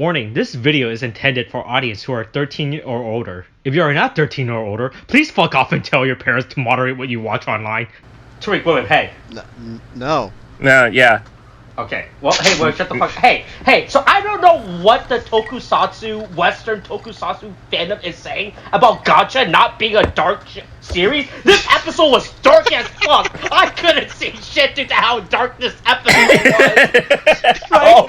Warning, this video is intended for audience who are 13 or older. If you are not 13 or older, please fuck off and tell your parents to moderate what you watch online. Tariq, William, hey. No. No, yeah. Okay, well, hey, William, shut the fuck. Hey, so I don't know what the tokusatsu, Western tokusatsu fandom is saying about Gotchard not being a dark series. This episode was dark as fuck. I couldn't see shit due to how dark this episode was. Right?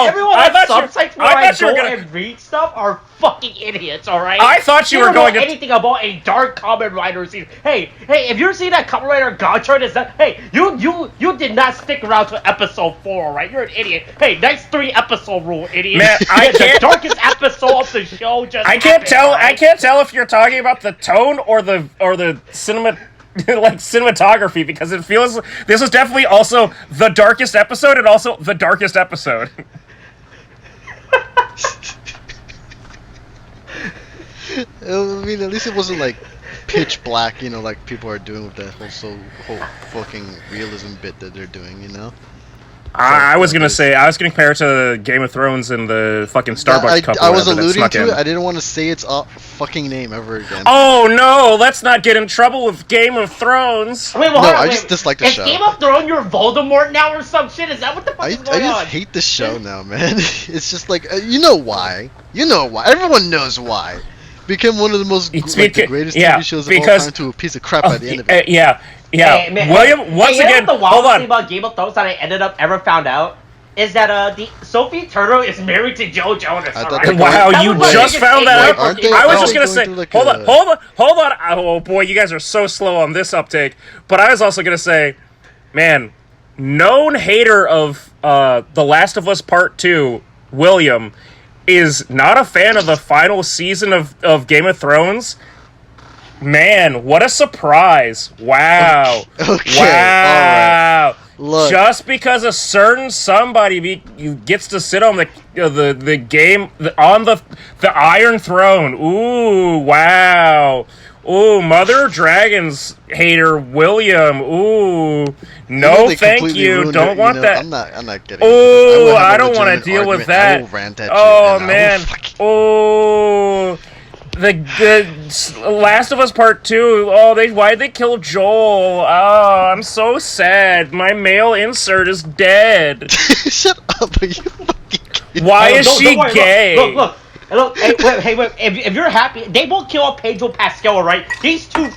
Everyone at subsites where I go and read stuff are fucking idiots, alright? I thought you were going to... anything about a dark Kamen Rider series. Hey, if you're seeing that Kamen Rider Gotchard, is that... Hey, you did not stick around to episode 4, alright? You're an idiot. Hey, nice 3-episode rule, idiot. Man, I can't... The darkest episode of the show just I can't tell if you're talking about the tone or the cinema... like cinematography, because it feels this is definitely also the darkest episode and also the darkest episode. I mean, at least it wasn't like pitch black, you know, like people are doing with that whole fucking realism bit that they're doing, you know. I was gonna compare it to Game of Thrones and the fucking Starbucks cup. I was alluding to it. I didn't want to say its fucking name ever again. Oh no! Let's not get in trouble with Game of Thrones. I just dislike the show. Is Game of Thrones your Voldemort now or some shit? Is that what the fuck is going on? I just hate the show now, man. It's just like you know why? You know why? Everyone knows why. Became one of the most the greatest TV shows of all time to a piece of crap by the end of it. Yeah. Hey, man, William, once again, the wildest thing about Game of Thrones that I ended up ever found out is that the Sophie Turner is married to Joe Jonas. Right? Wow, you just found that out? I was just gonna say, hold on. Oh boy, you guys are so slow on this uptake. But I was also gonna say, man, known hater of The Last of Us Part 2, William, is not a fan of the final season of Game of Thrones. Man, what a surprise. Wow. Okay. Wow. Right. Look. Just because a certain somebody gets to sit on the game on the Iron Throne. Ooh, wow. Ooh, Mother Dragons hater William. Ooh. No, thank you. Don't want that. I'm not getting it. Ooh, I don't want to deal with that. I will rant at you. Oh man. Oh. The Last of Us Part 2, why'd they kill Joel? Oh, I'm so sad. My male insert is dead. Shut up, are you fucking kidding? Why is she gay? Look, hey, wait, if you're happy, they won't kill off Pedro Pascal, right? He's too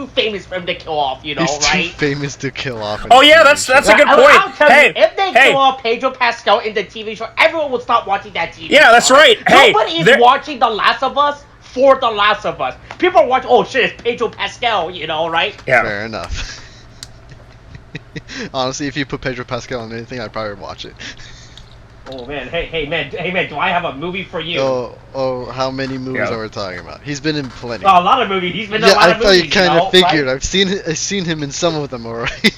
famous for him to kill off, you know, right? He's too famous to kill off. Oh yeah, that's a good point. I'll tell you, if they kill off Pedro Pascal in the TV show, everyone will stop watching that TV show. Yeah, that's right. Hey, nobody is watching The Last of Us for The Last of Us. People are watching, oh shit, it's Pedro Pascal, you know, right? Yeah. Fair enough. Honestly, if you put Pedro Pascal on anything, I'd probably watch it. Oh man, hey man, do I have a movie for you? Oh, how many movies are we talking about? He's been in plenty. Oh, a lot of movies. He's been in a lot of movies. Yeah, I kind of figured. Right? I've seen him in some of them already.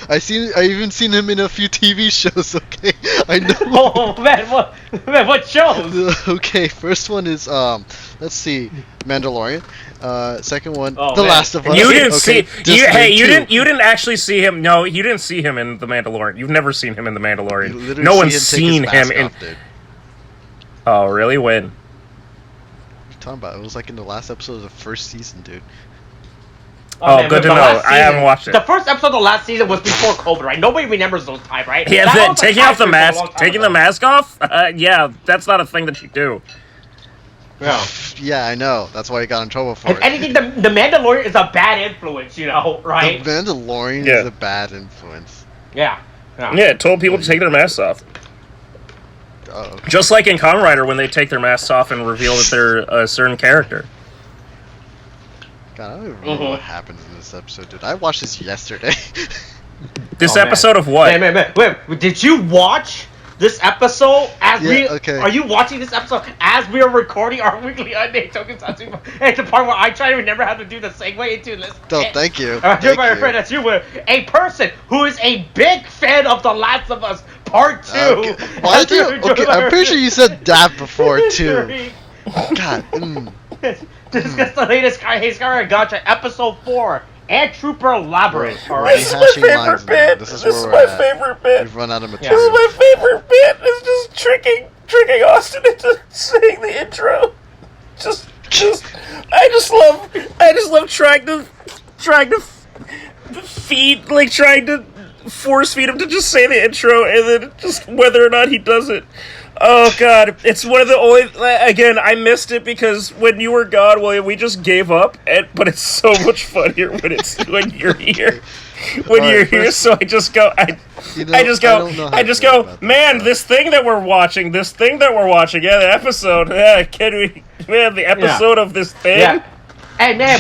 I even seen him in a few TV shows. Okay, I know. Oh man, what shows? Okay, first one is let's see, Mandalorian. Second one, The man. Last of Us. You didn't see. You didn't actually see him. No, you didn't see him in The Mandalorian. You've never seen him in The Mandalorian. No one's seen him in. Oh really? When? What are you talking about? It was like in the last episode of the first season, dude. Oh, man, good to know. I haven't watched it. The first episode of the last season was before COVID, right? Nobody remembers those time, right? Yeah, taking off the mask, taking the mask off. Yeah, that's not a thing that you do. Yeah. Yeah, I know. That's why he got in trouble for it. Anything, the Mandalorian is a bad influence, you know, right? The Mandalorian is a bad influence. Yeah. Yeah, it told people to take their masks off. Oh. Just like in Kamen Rider when they take their masks off and reveal that they're a certain character. God, I don't even remember what happens in this episode, dude. I watched this yesterday. This episode of what? Man, wait, did you watch this episode okay. Are you watching this episode as we are recording our weekly unnamed tokusatsu? It's the part where I try to remember how to do the segue into this. Oh, thank you. Friend, that's you. A person who is a big fan of The Last of Us Part 2. Okay. I'm pretty sure you said that before, too. God. Discuss the latest Kamen Rider Gotchard, Episode 4, Antrooper Labyrinth. All right. This is my favorite bit. This is my favorite bit. We've run out of material. This is my favorite bit. It's just tricking Austin into saying the intro. I just love trying to feed, like trying to force feed him to just say the intro, and then just whether or not he does it. Oh god, it's one of the only. Again, I missed it because when you were gone, William, we just gave up. But it's so much funnier when you're here. When you're here, so I just go. I just go. Man, this thing that we're watching. Yeah, the episode. Yeah, the episode of this thing. Yeah. Hey man,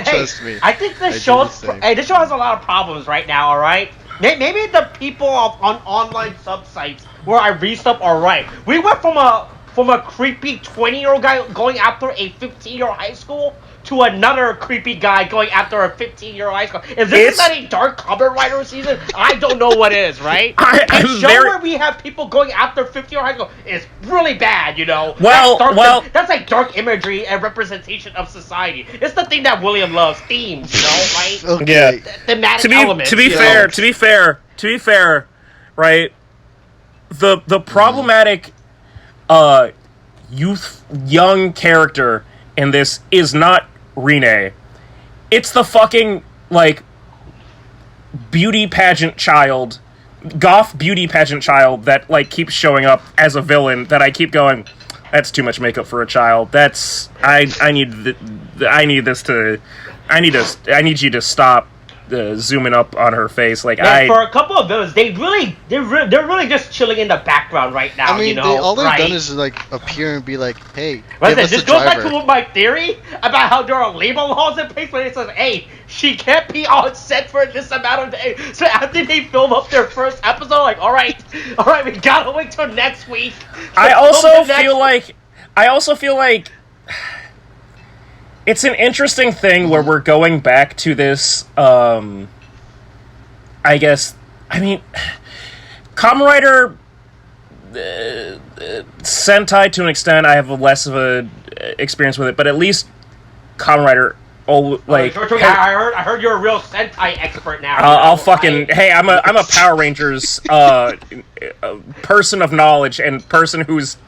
Trust me. I think this show has a lot of problems right now. All right. Maybe the people on online sub-sites where I resub are right. We went from a creepy 20-year-old guy going after a 15-year-old high school to another creepy guy going after a 15-year-old high school. If this is not a dark Kamen Rider season, I don't know what is, right? Where we have people going after 15-year-old high school is really bad, you know? That's like dark imagery and representation of society. It's the thing that William loves, themes, you know, right? Okay. Thematic elements. To be fair, right? The problematic young character in this is not Rene. It's the fucking, like, beauty pageant child, goth beauty pageant child that, like, keeps showing up as a villain that I keep going, that's too much makeup for a child. That's, I need you to stop zooming up on her face. Like, for a couple of villains, they're really just chilling in the background right now. I mean, you know, all they've done is like appear and be like, "Hey, this goes back to my theory about how there are label laws in place where it says, "Hey, she can't be on set for this amount of days." So after they film up their first episode, like, all right, we gotta wait till next week. I also feel like it's an interesting thing where we're going back to this, I guess, I mean, Kamen Rider Sentai to an extent, I have less of a experience with it, but at least Kamen Rider, I heard you're a real Sentai expert now. I'll fucking, hey, I'm a Power Rangers person of knowledge and person who's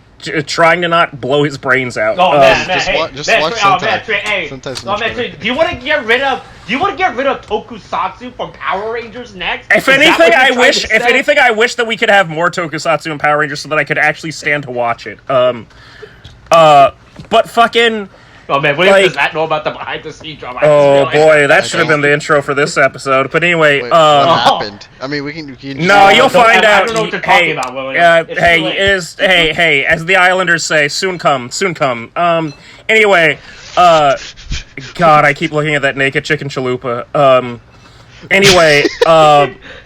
trying to not blow his brains out. Oh man, just watch Sentai. Do you want to get rid of tokusatsu from Power Rangers next? If anything, I wish that we could have more tokusatsu and Power Rangers so that I could actually stand to watch it. But fucking. Oh man, what does that know about the behind-the-scenes drama? Oh boy, that should have been the intro for this episode. But anyway, what happened? I mean, we can no, you'll find out. I don't know what you're talking about, William. Hey, as the Islanders say, soon come. Anyway, God, I keep looking at that naked chicken chalupa. Anyway,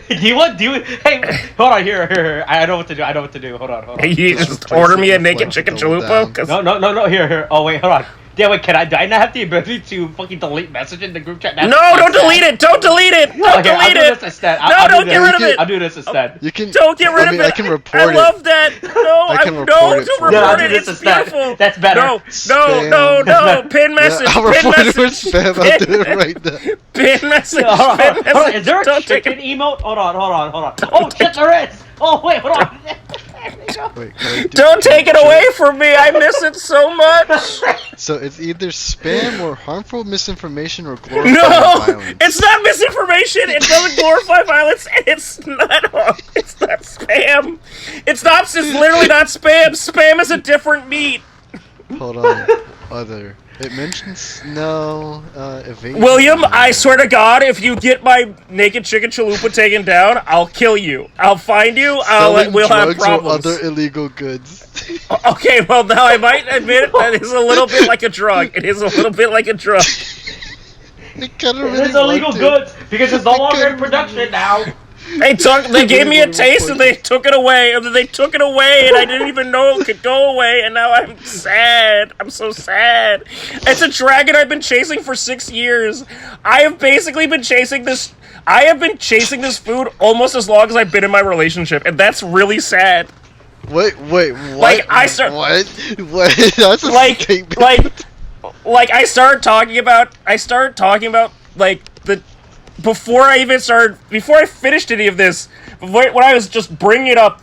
Hey, hold on, here. I know what to do. Hold on. You just order me a naked chicken chalupa? No, here. Oh, wait, hold on. Yeah, wait, do I not have the ability to fucking delete message in the group chat? No, don't delete it! Don't delete it! Don't delete it! Don't get rid of it! I'll do this instead. Don't get rid of it! I can report it. I love that! Don't report it! It's beautiful! That's better. No! Pin message! I'll report it for spam. I'll do it right now. Pin message! Is there a chicken emote? Hold on. Oh, shit, there is! Oh, wait, hold on. Don't take it away from me! I miss it so much! So it's either spam or harmful misinformation or glorifying violence. It's not misinformation! It doesn't glorify violence, and it's not spam! It's literally not spam! Spam is a different meat! Hold on. It mentions evasion. William, I swear to God, if you get my naked chicken chalupa taken down, I'll kill you. I'll find you. We'll have problems. Or other illegal goods. Okay, well now I might admit that is a little bit like a drug. It is a little bit like a drug. It's illegal goods because it's no longer in production now. They gave me a taste and they took it away. And I didn't even know it could go away. And now I'm sad. I'm so sad. It's a dragon I've been chasing for 6 years. I have basically been chasing this. I have been chasing this food almost as long as I've been in my relationship, and that's really sad. Wait, what? Like What? That's a statement. Like I started talking about like before I finished any of this, when I was just bringing it up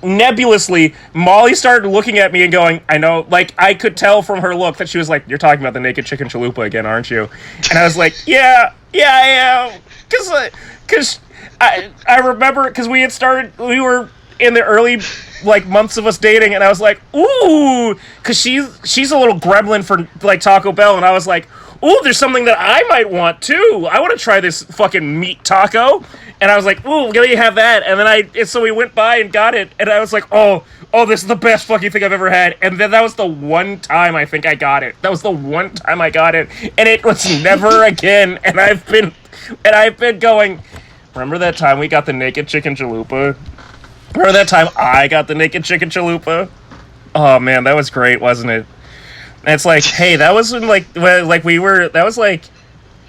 nebulously, Molly started looking at me and going, I know, like, I could tell from her look that she was like, you're talking about the naked chicken chalupa again, aren't you? And I was like, yeah, I am. Because I remember, because we were in the early, like, months of us dating, and I was like, ooh, because she's a little gremlin for, like, Taco Bell, and I was like, ooh, there's something that I might want, too. I want to try this fucking meat taco. And I was like, ooh, can you have that? And then so we went by and got it, and I was like, oh, this is the best fucking thing I've ever had. And then that was the one time I think I got it. That was the one time I got it, and it was never again. And I've been going, remember that time we got the naked chicken chalupa? Remember that time I got the naked chicken chalupa? Oh man, that was great, wasn't it? And it's like, hey, that was when, that was like,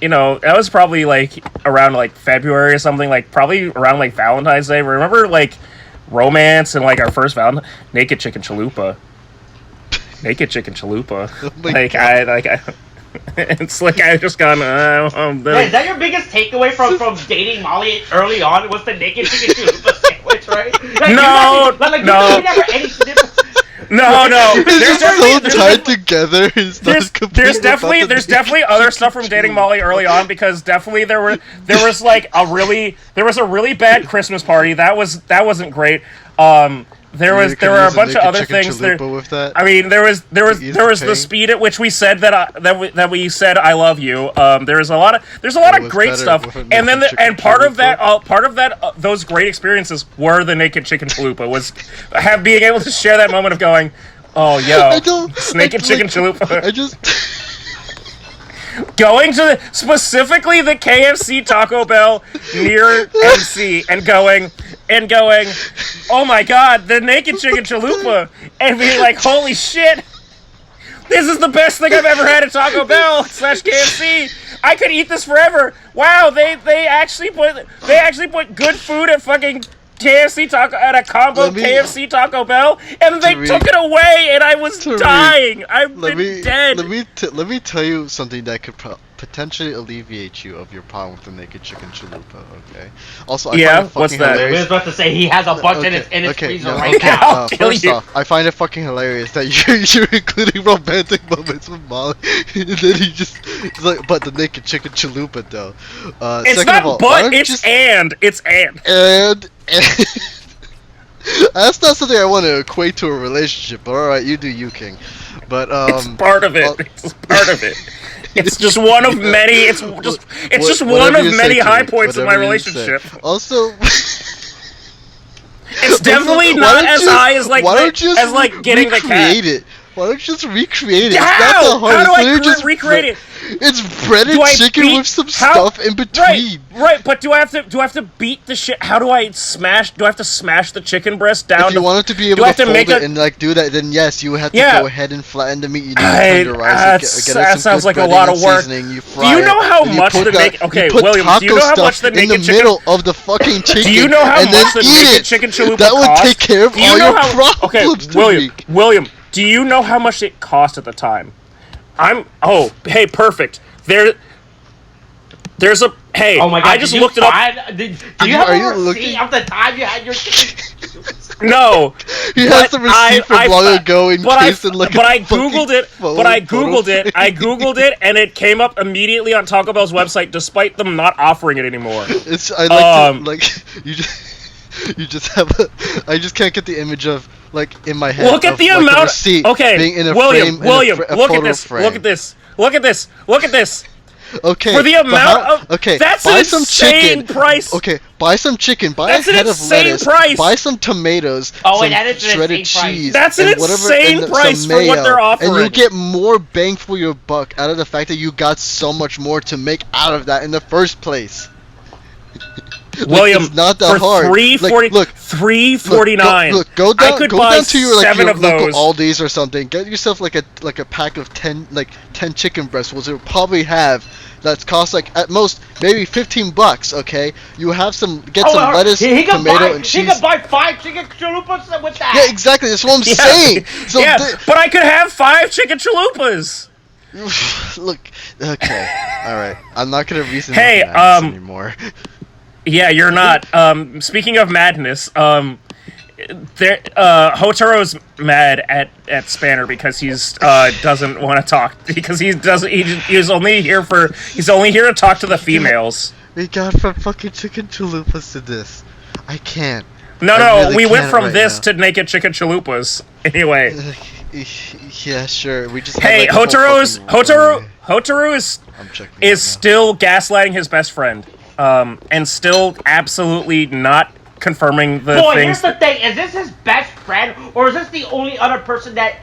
you know, that was probably, like, around, like, February or something, like, probably around, like, Valentine's Day. Remember, like, romance and, like, our first naked chicken chalupa. Naked chicken chalupa. Oh it's like I just gone. Yeah, is that your biggest takeaway from dating Molly early on? Was the naked chicken chalupa sandwich, right? Like, no. You never ate different. No. There's so tied together. There's definitely other stuff from dating Molly early on, because definitely there was a really bad Christmas party that wasn't great. There were a bunch of other things there. With that? I mean, there was the speed at which we said that we said I love you. There's a lot of great stuff, and then part of that those great experiences were the naked chicken chalupa, was being able to share that moment of going, oh yo, naked chicken chalupa. I just going to specifically the KFC Taco Bell near MC and going, oh my god, the naked chicken chalupa, and being like, holy shit, this is the best thing I've ever had at Taco Bell / KFC. I could eat this forever. Wow, they actually put good food at fucking KFC Taco at a combo KFC Taco Bell, and they took it away, and I was dying. I've been dead. Let me tell you something that could potentially alleviate you of your problem with the naked chicken chalupa. Okay. Also, I find it what's fucking that? hilarious. I was about to say he has a bunch in his freezer right now. now. First off, I find it fucking hilarious that you're including romantic moments with Molly, and then it's like, but the naked chicken chalupa though. It's not of all, it's and. That's not something I want to equate to a relationship, but alright, you do you, King. But it's part of it. It's part of it. It's just one of many. It's just one of many high points in my relationship. Also, it's definitely not as high as getting the cat. Why don't you just recreate it? How? It's not the hardest. How do I recreate it? It's breaded chicken with some stuff in between. Right, but do I have to beat the shit? How do I smash? Do I have to smash the chicken breast down? If you want it to be able to fold it and like do that, then yes, you would have to go ahead and flatten the meat. You need to tenderize it. That sounds like a lot of work. Do you know how much the naked? Okay, William. Do you know how much the naked chicken? In the middle of the fucking chicken. Do you know how much the naked chicken chalupa costs? That would take care of all your problems. Okay, William. Do you know how much it cost at the time? Hey, perfect. There's a hey. Oh my god! I just looked it up. Do you have a receipt of the time you had your chicken? No. He has the receipt from long ago in case it looked. But I googled it. I googled it, and it came up immediately on Taco Bell's website, despite them not offering it anymore. You just have I just can't get the image of in my head. Look at the amount. Being in a William. Look at this. Okay. For the amount of that's an insane price. Okay, buy some chicken. Buy a head of lettuce. Buy some tomatoes. Some shredded cheese. That's an insane price for what they're offering. And you get more bang for your buck out of the fact that you got so much more to make out of that in the first place. William, it's not that hard. $3.49. Look, go down to your local Aldi's or something. Get yourself a pack of 10 chicken breasts, which will probably have that costs at most maybe $15. Okay, you have some lettuce, tomato, and cheese. He could buy 5 chicken chalupas with that. Yeah, exactly. That's what I'm saying. So but I could have 5 chicken chalupas. Look, okay, all right. I'm not gonna reason Hey, with madness anymore. Yeah, you're not. Speaking of madness, Hotaro's mad at Spanner because he's doesn't want to talk because he's only here to talk to the females. We got from fucking chicken chalupas to this. I can't. No, really we went from right this now. to naked chicken chalupas. Anyway. Yeah, sure. We just Hey, had, like, Hotaru is still gaslighting his best friend, and still absolutely not confirming the Boy, things. here's the thing: is this his best friend, or is this the only other person that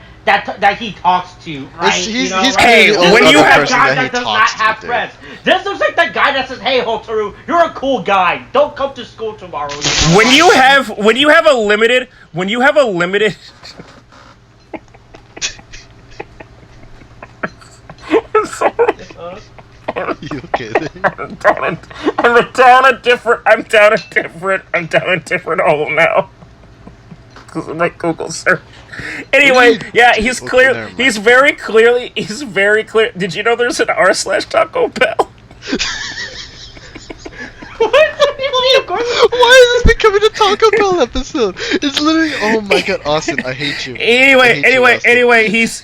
he talks to? Right? He's right? Hey, when you have a guy that does not have friends, this looks like the guy that says, "Hey, Hotaru, you're a cool guy. Don't come to school tomorrow." When you have a limited. I'm sorry. You okay there? I'm down a different hole now. Because of my Google search. Anyway, yeah, he's very clear. Did you know there's an r/Taco Bell? Why is this becoming a Taco Bell episode? It's literally, oh my god, Austin, I hate you. Anyway, he's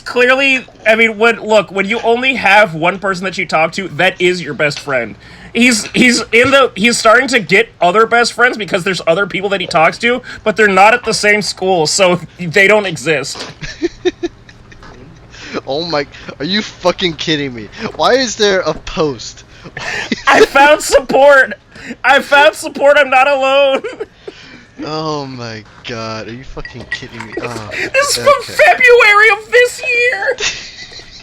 clearly. I mean, when you only have one person that you talk to, that is your best friend. He's starting to get other best friends because there's other people that he talks to, but they're not at the same school, so they don't exist. Oh my, are you fucking kidding me? Why is there a post? I found support. I'm not alone. Oh my god, are you fucking kidding me? Oh, this is from February of this year.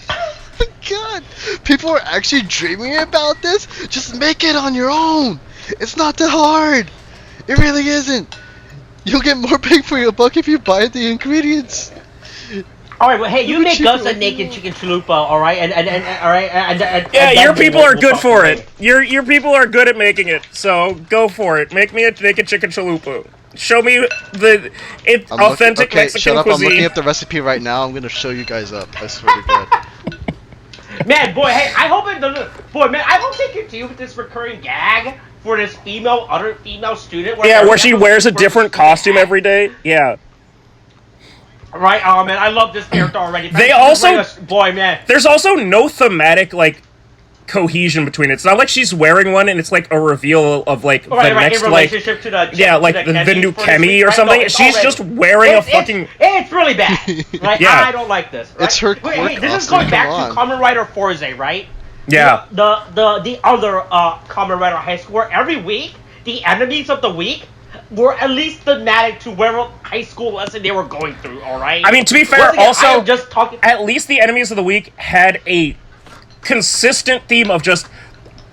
Oh my god, people are actually dreaming about this? Just make it on your own. It's not that hard. It really isn't. You'll get more bang for your buck if you buy the ingredients. Alright, well, hey, you make us a naked chicken chalupa, alright? And your people are good for it. Your people are good at making it, so go for it. Make me a naked chicken chalupa. Show me the authentic Mexican shut up, cuisine. I'm looking up the recipe right now. I'm gonna show you guys up. I swear to God. Man, boy, hey, I hope it doesn't... Boy, man, I hope they continue with this recurring gag for this other female student. Where she wears a different costume every day. Yeah. Right, oh man, I love this character already. They also... Boy, man. There's also no thematic, cohesion between it. It's not like she's wearing one and it's like a reveal of the next in relationship to the new Kemi or something. She's just wearing a fucking. It's really bad. Right? Yeah. I don't like this. Right? It's her. Wait, this is going back to Kamen Rider Forze, right? Yeah. The other Kamen Rider High School, where every week the enemies of the week were at least thematic to whatever high school lesson they were going through. All right. I mean, to be fair, also at least the enemies of the week had a consistent theme of just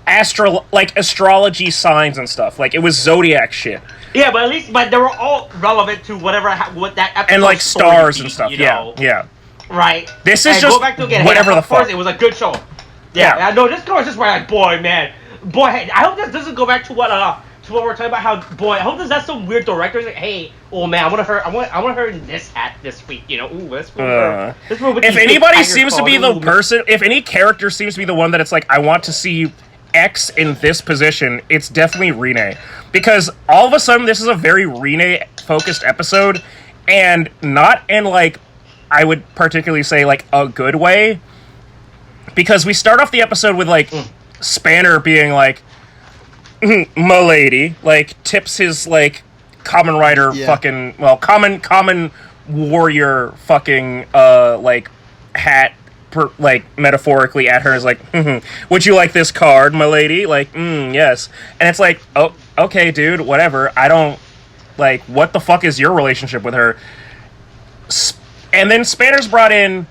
astrology signs and stuff. Like, it was zodiac shit. Yeah, but they were all relevant to what that episode and stars and stuff. You know? Yeah. Right. This is just whatever the fuck. It was a good show. Yeah. No, this girl is just like, boy, man, boy. Hey, I hope this doesn't go back to what we're talking about. How, boy, I hope that's some weird director. Like, hey, oh man, I want her in this hat this week. You know, ooh, let's move if anybody seems to be the person, if any character seems to be the one that it's like, I want to see X in this position, it's definitely Rine. Because all of a sudden, this is a very Rine-focused episode, and not in, I would particularly say, a good way. Because we start off the episode with, Spanner being my lady, tips his, Kamen Rider fucking, common warrior fucking, hat, metaphorically at her is would you like this card, my lady? Yes. And it's oh, okay, dude, whatever. I don't, what the fuck is your relationship with her? And then Spanner's brought in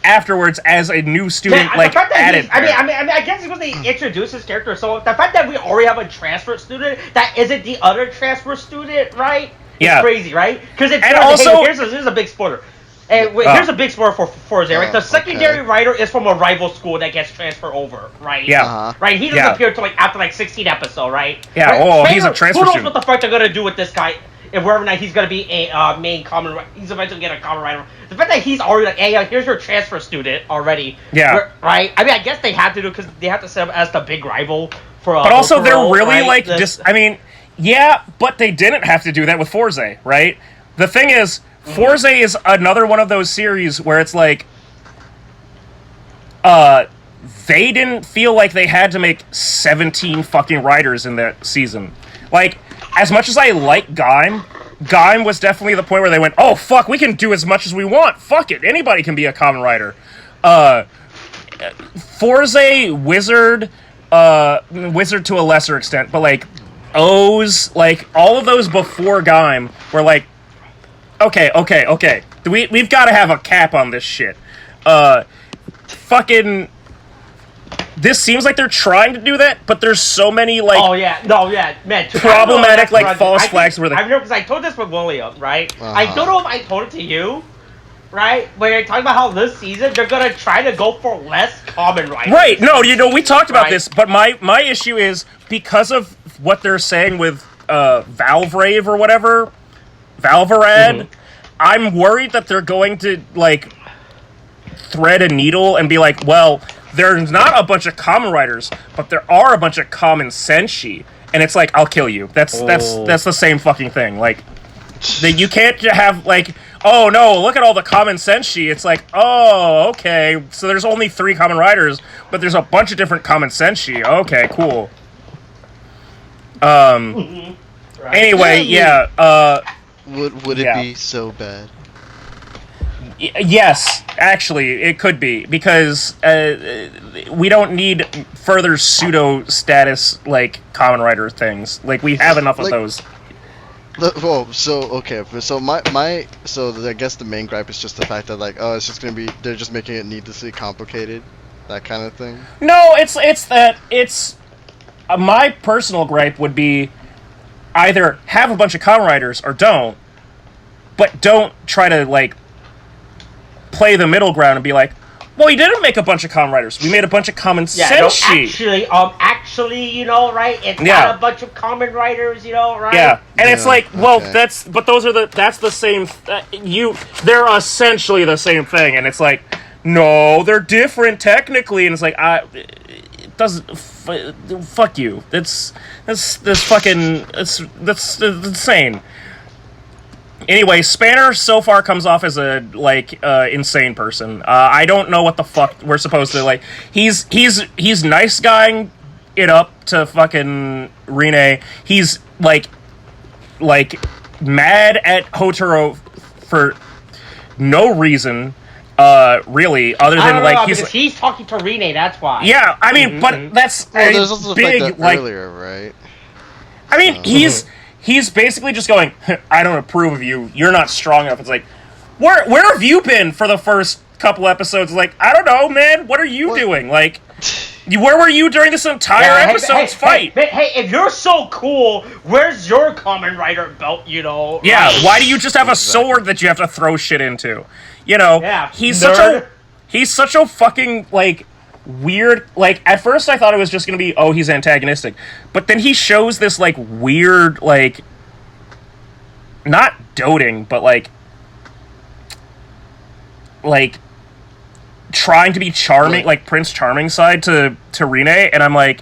afterwards as a new student, added. I guess because they introduced his character, so the fact that we already have a transfer student that isn't the other transfer student, right? It's crazy, right? Because it's also here's a big spoiler. And here's a big spoiler for Forze, right? The secondary writer is from a rival school that gets transferred over, right? Yeah. Right. He doesn't appear till after 16 episode, right? Yeah. Right? Oh, Spanner, he's a transfer who knows student. what the fuck they're gonna do with this guy? and whether or not he's gonna be a main Kamen Rider. He's eventually get a Kamen Rider. The fact that he's already like, hey, here's your transfer student already. Yeah. Right. I mean, I guess they have to do because they have to set him as the big rival for. But also, Hotaro, they're really right? like just. I mean, yeah, but they didn't have to do that with Forze, right? The thing is, Forze is another one of those series where it's like, they didn't feel like they had to make 17 fucking riders in that season. Like, as much as I like Gaim was definitely the point where they went, oh, fuck, we can do as much as we want. Fuck it, anybody can be a Kamen Rider. Forze, Wizard to a lesser extent, but, like, O's, like, all of those before Gaim were like, okay. We've got to have a cap on this shit. Fucking... This seems like they're trying to do that, but there's so many, like... Oh, yeah. No, yeah. Man, problematic, like, false flags where they... I know, because I told this with William, right? Uh-huh. I don't know if I told it to you, right? When you're talking about how this season, they're gonna try to go for less Kamen Riders. Right, no, we talked about this, but my issue is, because of what they're saying with Valvrave or whatever, Valvarad, I'm worried that they're going to, like, thread a needle and be like, well... There's not a bunch of Kamen Riders, but there are a bunch of Kamen Senshi, and it's like, I'll kill you. That's the same fucking thing. Like, you can't have like, oh no, look at all the Kamen Senshi. It's like, oh, okay, so there's only 3 Kamen Riders, but there's a bunch of different Kamen Senshi. Okay, cool. Right. Anyway, yeah. Would it be so bad? Yes, actually, it could be, because we don't need further pseudo-status, like, Kamen Rider things. Like, we have enough of those. Well, so I guess the main gripe is just the fact that, like, oh, it's just gonna be, they're just making it needlessly complicated, that kind of thing. No, it's my personal gripe would be either have a bunch of Kamen Riders or don't, but don't try to, like, play the middle ground and be like, well, we didn't make a bunch of Kamen Riders. We made a bunch of Kamen Senshi. No, actually, you know, right? It's not a bunch of Kamen Riders, you know, right? Yeah, and it's like, well, that's the same. They're essentially the same thing, and it's like, no, they're different technically, and it's like, it doesn't. Fuck you. That's insane. Anyway, Spanner so far comes off as a, like, insane person. I don't know what the fuck we're supposed to, like... He's nice guying it up to fucking Rine. He's, like, mad at Hotaro for no reason, really, other than, like... he's talking to Rine, that's why. Yeah, I mean, but that's there's also big, the fact that like... earlier, right? I mean, He's basically just going, I don't approve of you. You're not strong enough. It's like, where have you been for the first couple episodes? Like, I don't know, man. What are you doing? Like, where were you during this entire episode's fight? Hey, if you're so cool, where's your Kamen Rider belt, you know? Yeah, why do you just have a sword that you have to throw shit into? You know, he's such a fucking, like... weird, like, at first I thought it was just gonna be, oh, he's antagonistic, but then he shows this, like, weird, like, not doting, but, like, trying to be charming, like, Prince Charming side to Rine, and I'm like,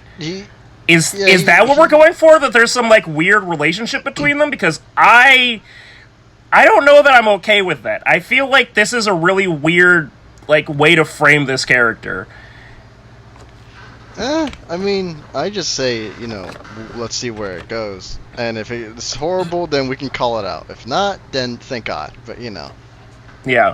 is that what we're going for? That there's some, like, weird relationship between them? Because I don't know that I'm okay with that. I feel like this is a really weird, like, way to frame this character. I mean, I just say, you know, let's see where it goes. And if it's horrible, then we can call it out. If not, then thank God. But, you know. Yeah.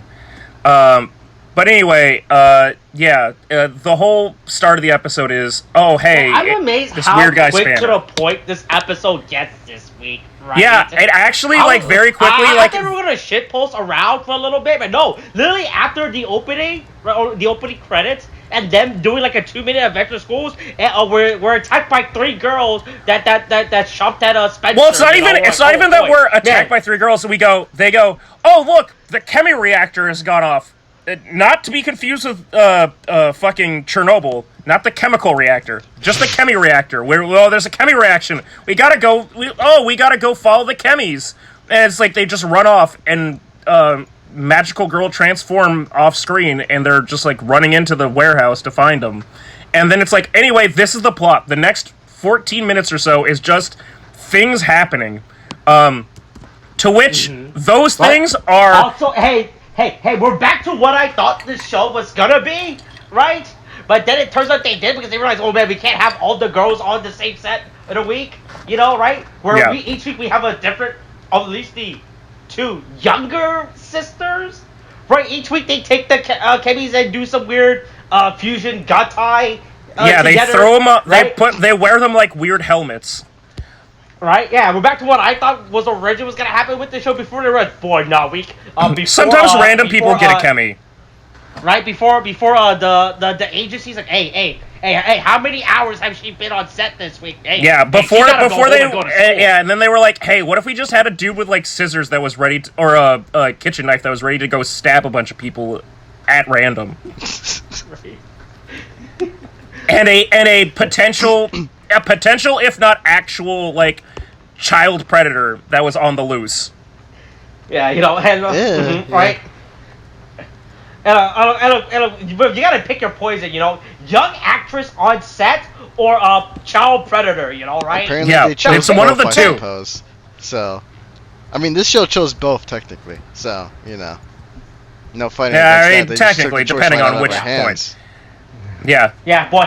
But anyway, the whole start of the episode is, oh, hey, I'm amazed this how weird guy quick Spanner. to the point this episode gets this week. Right? Yeah, it actually, like, very quickly, I thought we were gonna shitpost around for a little bit, but no, literally after the opening credits, and them doing like a 2-minute adventure schools, and we're attacked by 3 girls that shopped at Spencer. Well, it's not even that we're attacked by 3 girls. So they go, oh look, the chemi reactor has gone off. Not to be confused with fucking Chernobyl, not the chemical reactor, just the chemi reactor. There's a chemi reaction. We gotta go follow the chemis. and it's like they just run off and magical girl transform off screen, and they're just like running into the warehouse to find them. And then it's like, anyway, this is the plot. The next 14 minutes or so is just things happening. To which those things are... Also, hey, we're back to what I thought this show was gonna be, right? But then it turns out they did, because they realized, oh man, we can't have all the girls on the same set in a week, right? Where each week we have a different, at least the 2 younger sisters, right? Each week they take the Kemis and do some weird fusion gatai. They together, throw them up, right? they wear them like weird helmets. Right, yeah, we're back to what I thought was originally was gonna happen with the show before they read. Boy, no, sometimes random people get a Kemi. Right, before the agency's like, hey, how many hours have she been on set this week? Hey, before they and then they were like, hey, what if we just had a dude with like scissors that was ready to, or a kitchen knife that was ready to go stab a bunch of people at random. and a potential if not actual like child predator that was on the loose. Yeah, right. And you gotta pick your poison, young actress on set or a child predator, right? Apparently they chose it's one of the two. Suppose. So, I mean, this show chose both technically. So, no fighting. Yeah, technically, depending on which point. Yeah. Yeah, boy,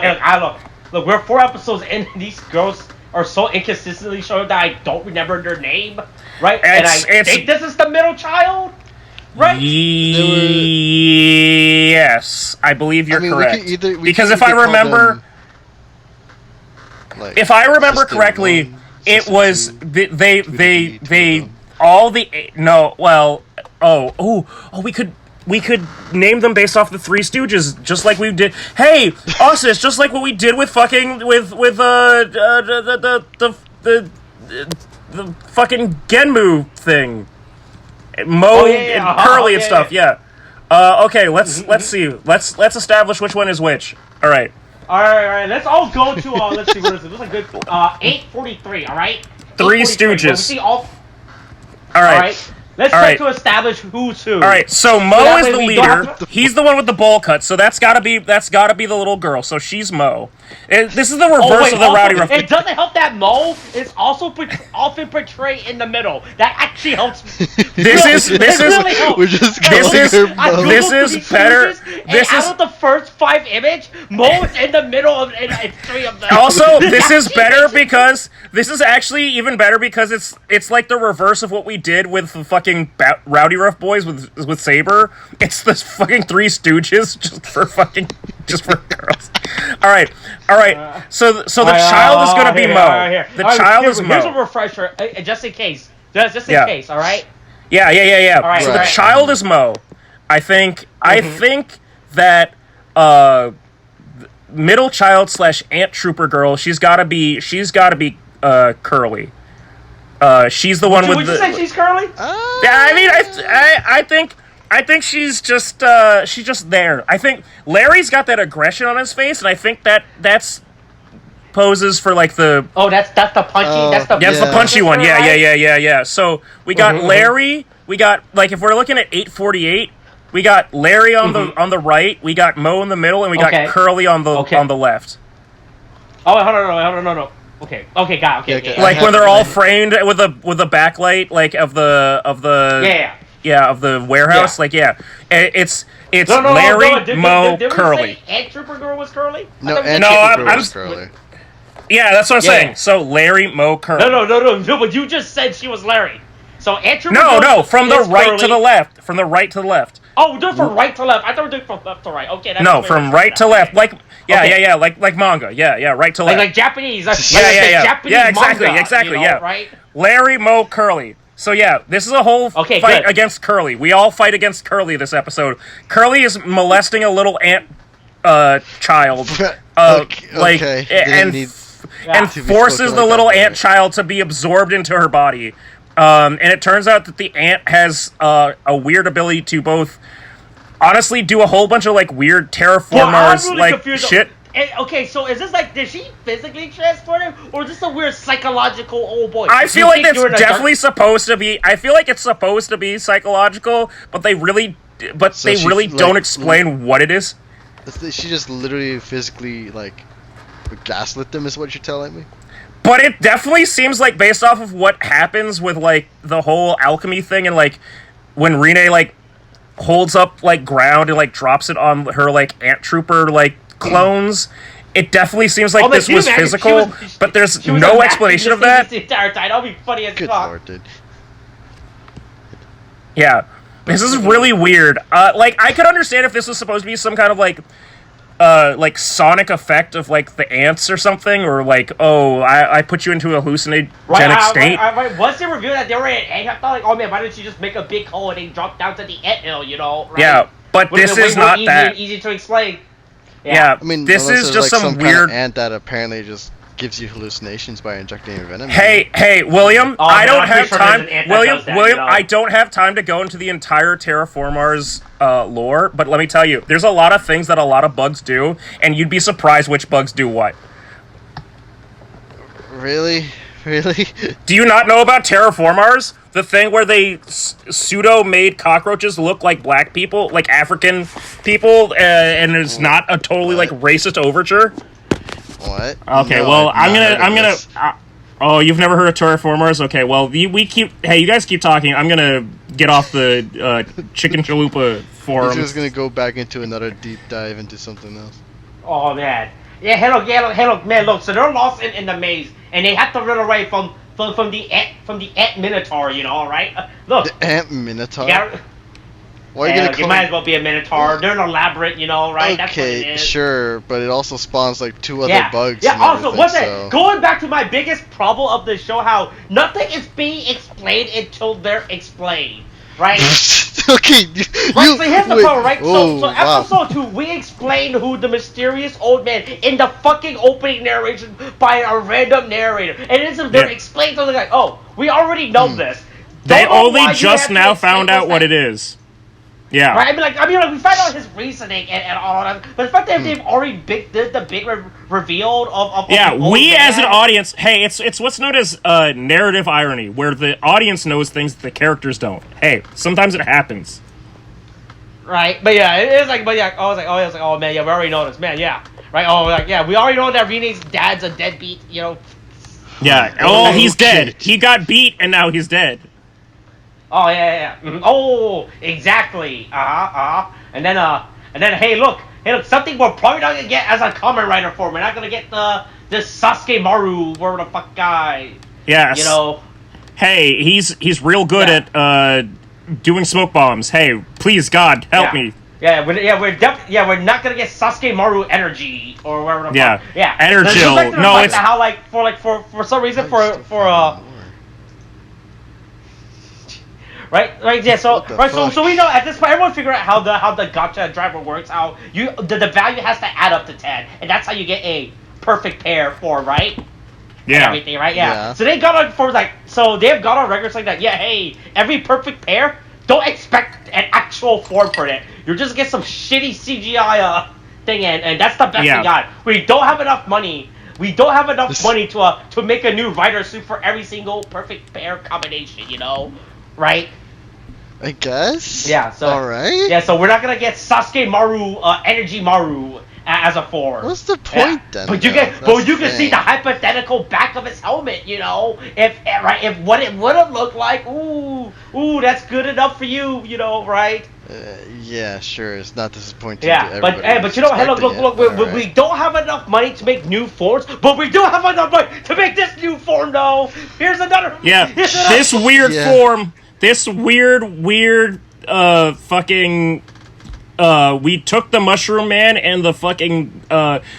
look, we're 4 episodes in, and these girls are so inconsistently shown that I don't remember their name, right? And I think this is the middle child, right? Yes, I believe you're correct. Because if I remember, correctly, it was we could name them based off the Three Stooges, just like we did. Hey, us, it's just like what we did with fucking the fucking Genmu thing, Mo and Curly and stuff. Yeah. Okay, let's see. Let's establish which one is which. All right. Let's all go to let's see what is it. Looks like good 8:43. All right. Three Stooges. See all. All right. Let's try to establish who's who. All right, so Mo is the leader. He's the one with the bowl cut, so that's gotta be the little girl. So she's Mo. This is the reverse of the Rowdy Rough. It doesn't help that Mo is also often portrayed in the middle. That actually helps. This is We're just this is better. This is out of the first 5 images. Mo is in the middle of 3 of them. Also, this is better because this is actually even better because it's like the reverse of what we did with the fucking Rowdy Rough Boys with Saber. It's this fucking Three Stooges just for girls. All right. So the child is gonna be Mo. The child is Mo. Here's a refresher, just in case. Just in case. All right. Yeah. All right, so the child is Mo. I think that middle child / Ant Trooper girl. She's gotta be Curly. She's the one with the. Would you say she's Curly? Yeah, I mean, I think she's just there. I think Larry's got that aggression on his face, and I think that's poses for like the. Oh, that's the punchy. That's the punchy one. Yeah. So we got Larry. We got like if we're looking at 8:48, we got Larry on the right. We got Mo in the middle, and we got Curly on the left. Oh, hold on, no. Okay, got it. Okay. Like when they're all framed with a backlight, like of the of the warehouse. Yeah. Like it's Larry, Mo, Curly. Antrooper girl was Curly? No, Antrooper girl was Curly. Yeah, that's what I'm saying. So Larry, Mo, Curly. No, but you just said she was Larry. So Antrooper No, from the right to the left. From the right to the left. Oh, we're doing from right to left. I thought we were doing from left to right. Okay, that's from right to left. Like like manga. Yeah, right to left. Like Japanese. Japanese manga, exactly. Right? Larry, Mo, Curly. So this is a whole fight against Curly. We all fight against Curly this episode. Curly is molesting a little ant child. And forces the little ant child to be absorbed into her body. And it turns out that the ant has a weird ability to both honestly do a whole bunch of like weird terraformers shit. Okay, so is this like, did she physically transport him, or is this a weird psychological old boy? I feel like it's definitely supposed to be. I feel like it's supposed to be psychological, but they really don't explain what it is. She just literally physically like gaslit them, is what you're telling me? But it definitely seems like, based off of what happens with like the whole alchemy thing, and like when Rene like holds up like ground and like drops it on her like Antrooper like clones, it definitely seems like this was physical, but there's no explanation of that. The entire time. That'll be funny as fuck. Good lord, dude. Yeah, this is really weird. Like, I could understand if this was supposed to be some kind of like sonic effect of like the ants or something, or like, oh, I put you into a hallucinogenic state. Right. Once they revealed that they were an ant, I thought like, oh man, why didn't you just make a big hole and they drop down to the ant hill, you know? Right? Yeah, but this is not that easy to explain. Yeah, I mean, this is just like some weird kind of ant that apparently just gives you hallucinations by injecting your venom. Hey, William, I don't have time. William, you know? I don't have time to go into the entire Terraformars lore, but let me tell you, there's a lot of things that a lot of bugs do, and you'd be surprised which bugs do what. Really? Really? Do you not know about Terraformars? The thing where they pseudo-made cockroaches look like black people, like African people, and it's not a totally like racist overture. What? Okay, no, well, I'm gonna. Oh, you've never heard of Terraformars? Okay, well, you guys keep talking. I'm gonna get off the Chicken Chalupa forum. You're just gonna go back into another deep dive into something else. Oh man, hey look, man, look. So they're lost in the maze, and they have to run away from the ant minotaur, you know, right? Look, the ant minotaur. Yeah. Why are you gonna call might as well be a minotaur. They're in a labyrinth, you know, right? Okay, that's what it is. sure, but it also spawns like two other bugs. Yeah. And Also, what's so. it? Going back to my biggest problem of the show, how nothing is being explained until they're explained, right? Okay. Right, so here's the problem, right? Oh, so episode 2, we explained who the mysterious old man in the fucking opening narration by a random narrator. And it's they're explaining something like, oh, we already know this. They only just now found out what it is. Yeah. Right? I mean, we find out his reasoning and all that. But the fact that they've already did the big reveal of yeah, the old we man, as an audience, hey, it's what's known as narrative irony, where the audience knows things that the characters don't. Hey, sometimes it happens. Right, but yeah, it is like, but yeah, I was like, oh man, yeah, we already know this, man, yeah, right, oh, like, yeah, we already know that Rene's dad's a deadbeat, you know. Yeah, oh, he's dead. He got beat, and now he's dead. Oh yeah. Mm-hmm. Oh, exactly. And then, hey, look, something we're probably not gonna get as a Kamen Rider form. We're not gonna get this Sasuke Maru, where the fuck guy. Yes. You know. Hey, he's real good at doing smoke bombs. Hey, please God, help me. Yeah, we're not gonna get Sasuke Maru energy or whatever the fuck. Yeah. Energy. No, it's how for some reason for Right, yeah. So we know at this point everyone figure out how the Gotchard driver works. How the value has to add up to 10, and that's how you get a perfect pair for right. Yeah. And everything, right? Yeah. So they got on for they've got on records like that. Yeah. Hey, every perfect pair. Don't expect an actual form for it. You're just get some shitty CGI thing, and that's the best we got. We don't have enough money. We don't have enough money to make a new rider suit for every single perfect pair combination. You know, right? I guess. Yeah. So. All right. Yeah. So we're not gonna get Sasuke Maru, Energy Maru as a form. What's the point then? But you can see the hypothetical back of his helmet. You know, if what it would have looked like. Ooh, that's good enough for you. You know, right? Yeah, sure. It's not disappointing. Yeah, but you know, hey, look. We don't have enough money to make new forms, but we do have enough money to make this new form. Though, here's another. Yeah, this weird form. This weird, fucking, we took the Mushroom Man and the fucking,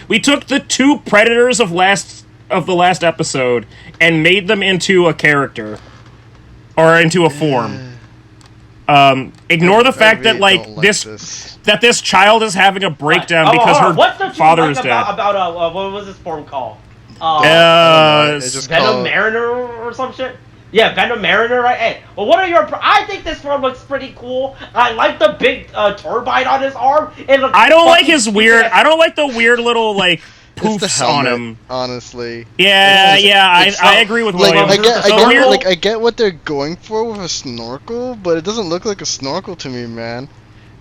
we took the two predators of the last episode and made them into a character. Or into a form. Ignore the fact that, that this child is having a breakdown because her father is dead. About what was this form called? Venom Mariner or some shit? Yeah, Venom Mariner, right? Hey, well, what are your... I think this form looks pretty cool. I like the big turbine on his arm. I don't like his weird... I don't like the weird little, like, poofs on him. Honestly. Yeah, I agree with William. I get what they're going for with a snorkel, but it doesn't look like a snorkel to me, man.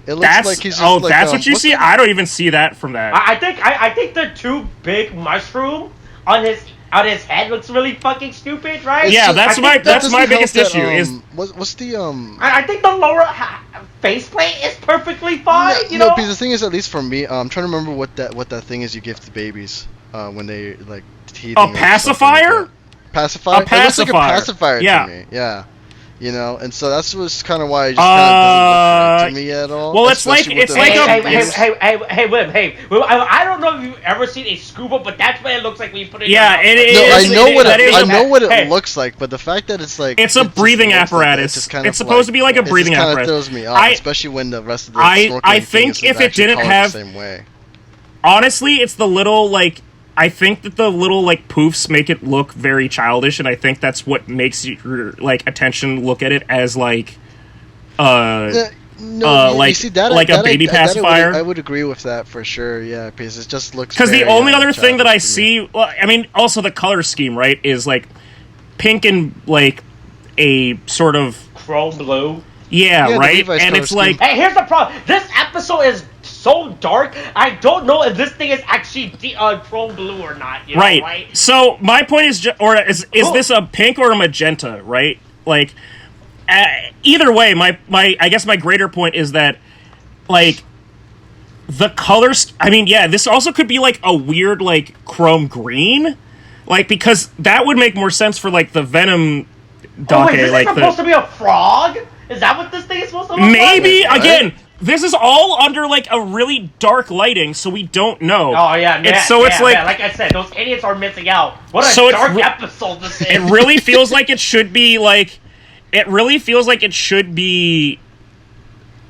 It looks like he's just that's what you see? I don't even see that from that. I think the two big mushroom on his head looks really fucking stupid, right? Yeah, that's my biggest issue. What's the I think the lower faceplate is perfectly fine. No, because the thing is, at least for me, I'm trying to remember what that thing is you give to babies when they like teething. A pacifier? Pacifier? It looks like a pacifier to me. Yeah. You know, and so that's what's kind of why it just kind of doesn't look to me at all. Well, it's like Hey, Wim, I don't know if you've ever seen a scuba, but that's what it looks like when you put it. Yeah, in it is. I know what it looks like, but the fact that it's like it's a breathing apparatus. It's supposed to be like a breathing apparatus. It kind of throws me off, especially when the rest of the I think if it didn't have the same way. Honestly, it's the little like. I think that the little like poofs make it look very childish, and I think that's what makes your like attention look at it as like, you see that, like a baby pacifier. I would agree with that for sure. Yeah, because it just looks. Because the only other thing that I see, well, I mean, also the color scheme, right, is like pink and like a sort of chrome blue. Yeah, right, and it's like. Hey, here's the problem. This episode is so dark, I don't know if this thing is actually chrome blue or not. You know, right. So my point is, is this a pink or a magenta? Right. Like, either way, my I guess my greater point is that, like, the colors. I mean, yeah, this also could be like a weird like chrome green, like because that would make more sense for like the Venom. Wait, this is supposed to be a frog? Is that what this thing is supposed to look like? Maybe again. This is all under, like, a really dark lighting, so we don't know. Oh, yeah. It's like I said, those idiots are missing out. What a dark episode this is. It really feels like it should be, like... It really feels like it should be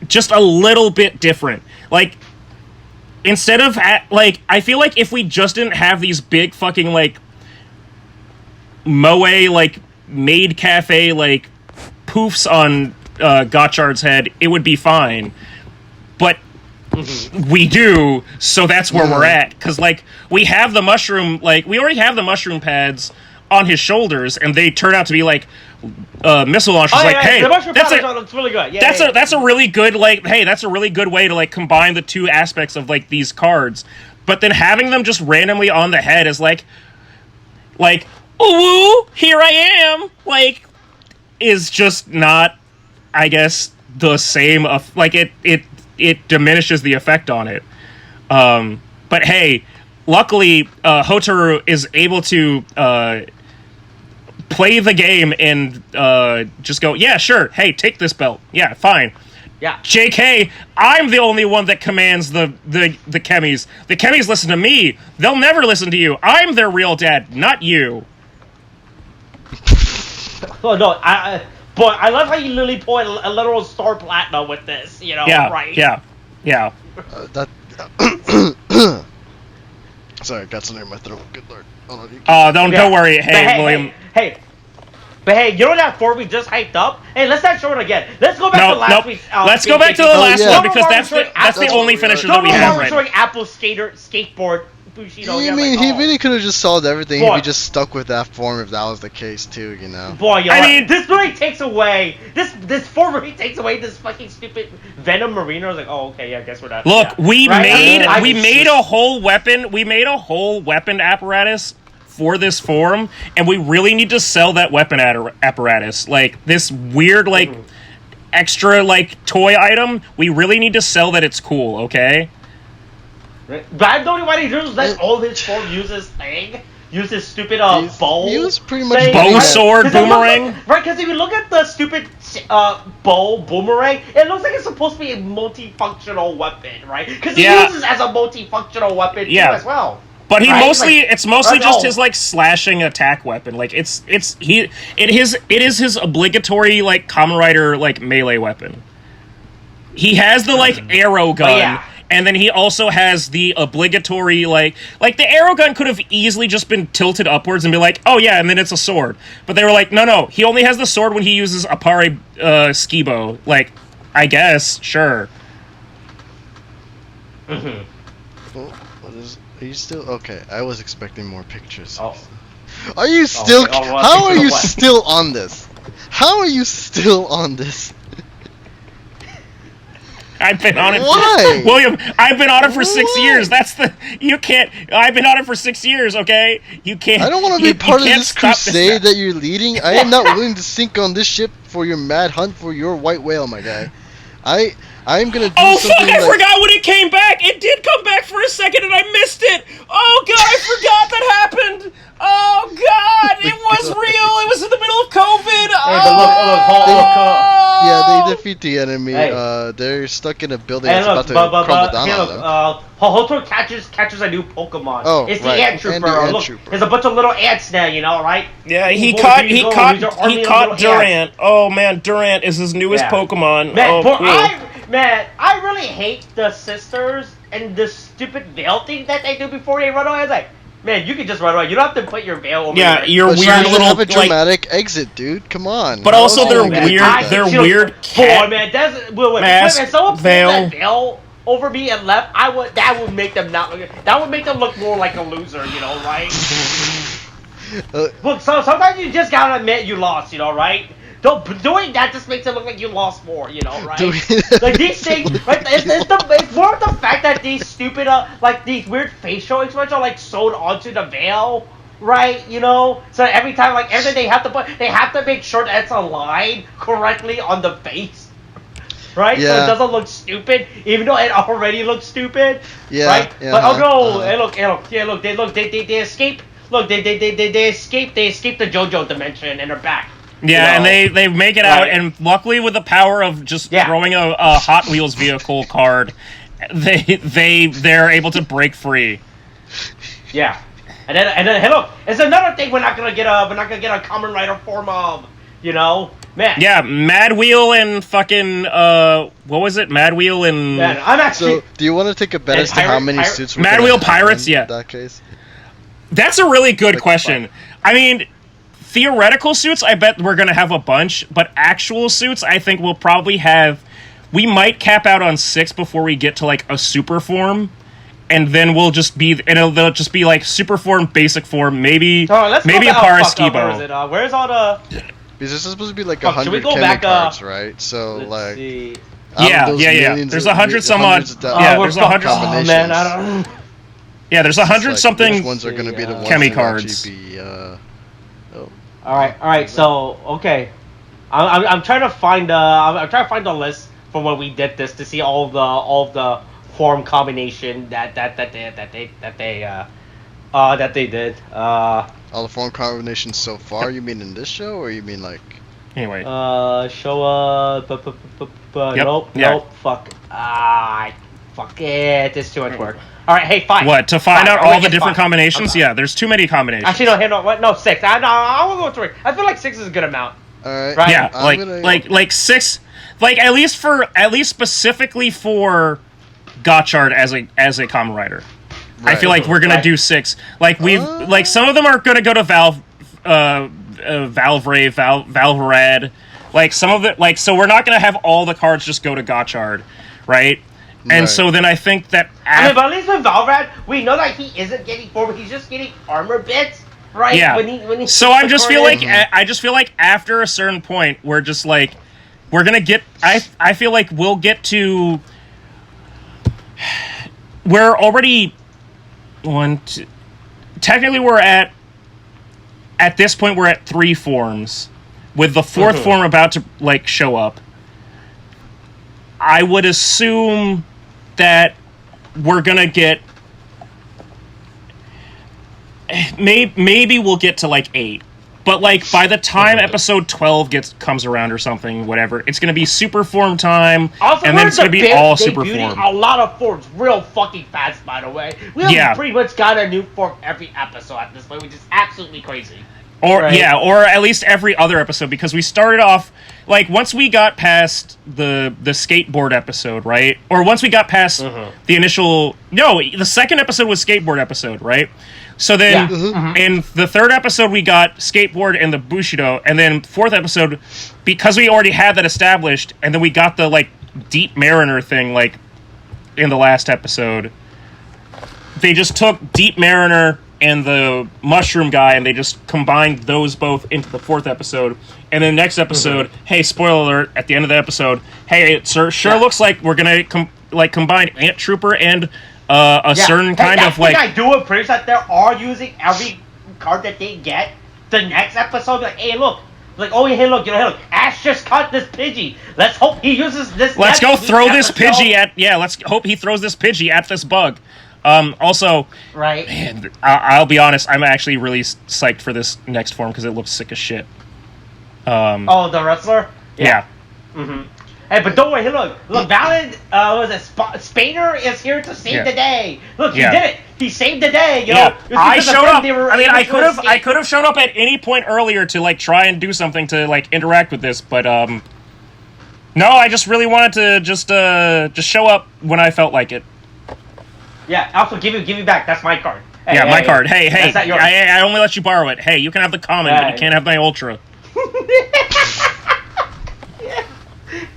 just a little bit different. Like, instead of... Like, I feel like if we just didn't have these big fucking, like... Moe, like, maid cafe, like, poofs on Gotchard's head, it would be fine. But we do, so that's where we're at. Because, like, we have the mushroom, like, we already have the mushroom pads on his shoulders, and they turn out to be, like, missile launchers. Hey, the mushroom pads looks really good. That's a really good, like, hey, that's a really good way to, like, combine the two aspects of, like, these cards. But then having them just randomly on the head is, like, ooh, here I am, like, is just not, I guess, the same, like, it diminishes the effect on it. But hey, luckily, Hotaru is able to play the game and just go, yeah, sure, hey, take this belt. Yeah, fine. Yeah. JK, I'm the only one that commands the chemis. The chemis listen to me. They'll never listen to you. I'm their real dad, not you. Oh, no, But I love how you literally point a literal star platinum with this, you know, right? Yeah. Sorry, I got something in my throat. Good lord. Don't worry. Hey, William. But hey, you know that form we just hyped up? Hey, let's not show it again. Let's go back to last week's... Let's go back to the last one, because that's the only finisher that we have right now. Showing Apple skateboard... Bushido, he really could have just solved everything if he just stuck with that form if that was the case too, you know. I mean, this really takes away this form really takes away this fucking stupid Venom Mariner. I was like, oh, okay, yeah, I guess we're not. Look, we made a whole weapon apparatus for this form, and we really need to sell that weapon apparatus. Like this weird extra toy item. We really need to sell that it's cool, okay? But I don't know why he does that. All his form uses stupid bow. He was pretty much bow, sword, boomerang. Right, because if you look at the stupid bow boomerang, it looks like it's supposed to be a multifunctional weapon, right? Because he uses as a multifunctional weapon too as well. But it's mostly just his slashing attack weapon. Like it is his obligatory Kamen Rider melee weapon. He has the arrow gun. And then he also has the obligatory, like the arrow gun could have easily just been tilted upwards and be like, oh yeah, and then it's a sword. But they were like, no, he only has the sword when he uses Appare Skibo. Like, I guess, sure. Well, are you still okay? I was expecting more pictures. Oh. Are you still? Okay. Oh, well, how are you still on this? How are you still on this? I've been on it. Why? William, I've been on it for 6 years. You can't. I've been on it for 6 years. Okay, you can't. I don't want to be part of this crusade this that you're leading. I am not willing to sink on this ship for your mad hunt for your white whale, my guy. I'm gonna do something. Oh fuck! I forgot when it came back. It did come back for a second, and I missed it. Oh god, I forgot that happened. Oh god, it was real. It was in the middle of COVID. Hey, but look. Yeah, they defeat the enemy. Hey. They're stuck in a building that's about to crumble down on them. Hoto catches a new Pokemon. Oh, it's the right. Antrooper. Look, there's a bunch of little ants now, you know, right? Yeah, he caught Durant. Oh man, Durant is his newest Pokemon. Man, oh, cool. I really hate the sisters and the stupid veil thing that they do before they run away. I was like, man, you can just run away. You don't have to put your veil over. Yeah, your but weird little have a dramatic exit, dude. Come on. But also they're weird. They're weird. Boy, man, that's mask, if someone pulled that veil over me and left, that would make them look more like a loser, you know, right? Look, so sometimes you just gotta admit you lost, you know, right? Doing that just makes it look like you lost more, you know, right? Like these things, right? It's more of the fact that these stupid, like these weird facial expressions are like sewed onto the veil, right? You know, so every time, like everything they have to make sure that it's aligned correctly on the face, right? Yeah. So it doesn't look stupid, even though it already looks stupid, yeah, right? Yeah, but oh no, they escape. Look, they escape the JoJo dimension and they're back. Yeah, you know? and they make it out, and luckily with the power of just throwing a Hot Wheels vehicle card, they're able to break free. Yeah, and then hey look, it's another thing we're not gonna get a Kamen Rider form of, you know, man. Yeah, Mad Wheel and fucking what was it? Mad Wheel and. Man, I'm actually. So, do you want to take a bet as to how many suits we're Mad Wheel Pirates? In yeah. that case. That's a really good question. I mean. Theoretical suits, I bet we're going to have a bunch, but actual suits, I think we'll probably have... We might cap out on 6 before we get to, like, a super form, and then we'll just be... And they'll just be, like, super form, basic form, maybe a Paraskibo. Where's all the... Because this is supposed to be, like, 100 cards, right? So, like... See. Yeah. There's 100 some odd... there's 100... Oh, man, I don't... Yeah, there's 100 something... Which ones are going to be the ones Chemi that cards. Be, All right. So okay, I'm trying to find the list from when we did this to see all the form combination that they did. all the form combinations so far. You mean in this show, or you mean like? Anyway. Showa. Nope. Fuck. Fuck it. It's too much work. All right, hey, fine. What, to find out all the different combinations? Yeah, there's too many combinations. Actually, no, 6. I will go 3. I feel like 6 is a good amount. All right. Right? Yeah, like 6, like at least specifically for Gotchard as a Kamen Rider. Right. I feel like we're gonna do 6. Like like some of them are gonna go to Valvrad. Like some of it, like so we're not gonna have all the cards just go to Gotchard, right? And so then I think that... but at least with Valvrad, we know that he isn't getting forward. He's just getting armor bits, right? Yeah. When he so I just feel like after a certain point, we're just like... We're going to get... I feel like we'll get to... We're already... Technically, we're at this point, we're at 3 forms. With the 4th form about to, like, show up. I would assume that we're gonna get maybe we'll get to like 8, but like by the time episode 12 comes around or something, whatever, it's gonna be super form time, also, and then it's gonna be all super form. A lot of forms real fucking fast, by the way. We have pretty much got a new form every episode at this point, which is absolutely crazy. Or or at least every other episode, because we started off like once we got past the skateboard episode, right? Or once we got past the initial the second episode was skateboard episode, right? So then in the third episode we got skateboard and the Bushido, and then fourth episode, because we already had that established, and then we got the like Deep Mariner thing like in the last episode. They just took Deep Mariner and the mushroom guy, and they just combined those both into the fourth episode. And then next episode, hey, spoiler alert, at the end of the episode, hey, it sure looks like we're gonna combine Antrooper and a certain kind of like. I do appreciate that they are using every card that they get. The next episode, like, hey, look, like, oh, hey, look, Ash just caught this Pidgey. Let's hope he uses this. Let's go throw this Pidgey at. Yeah, let's hope he throws this Pidgey at this bug. Also, right. Man, I'll be honest, I'm actually really psyched for this next form because it looks sick as shit. The wrestler? Yeah. Hey, but don't worry, hey, look, Valen, Spainer is here to save the day. Look, he did it. He saved the day, you know. I showed up. I could have shown up at any point earlier to, like, try and do something to, like, interact with this, but, no, I just really wanted to just show up when I felt like it. Yeah, also give me back. That's my card. Hey, my card. Hey, I only let you borrow it. Hey, you can have the common, but you can't have my ultra.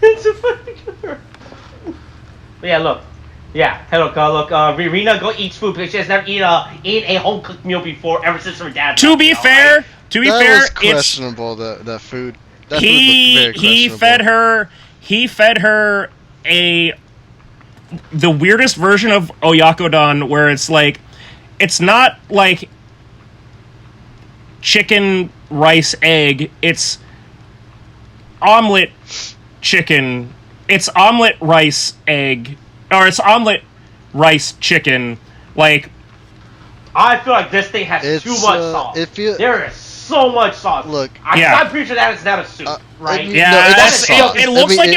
It's a funny card. But yeah, look. Yeah, hey, look, Rina go eat food because she has never eaten a home cooked meal before ever since her dad. To be fair, that was questionable. That food. That food looked very questionable. He fed her the weirdest version of Oyakodon, where it's like, it's not like chicken, rice, egg, it's omelet, chicken, it's omelet, rice, egg, or it's omelet, rice, chicken, like... I feel like this thing has too much sauce. There is so much sauce. Look, I'm pretty sure that is not a soup, right? It looks like